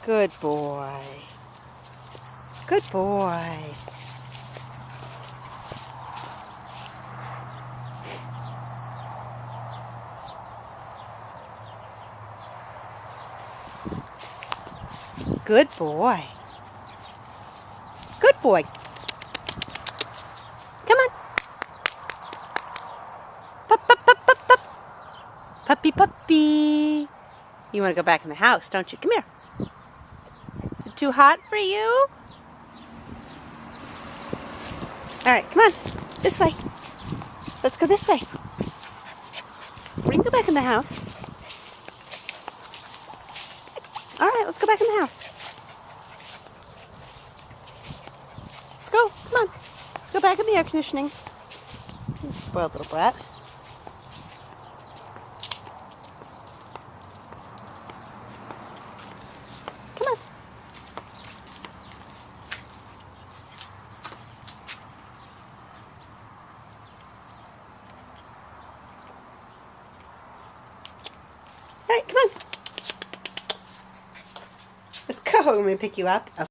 Good boy. Good boy. Good boy. Good boy. Come on. Pup, pup, pup, pup, pup. Puppy, puppy. You want to go back in the house, don't you? Come here. Is it too hot for you? All right, come on. This way. Let's go this way. We can go back in the house. All right, let's go back in the house. Let's go. Come on. Let's go back in the air conditioning. You spoiled little brat. Come on. All right, come on. Let's go. I'm going to pick you up.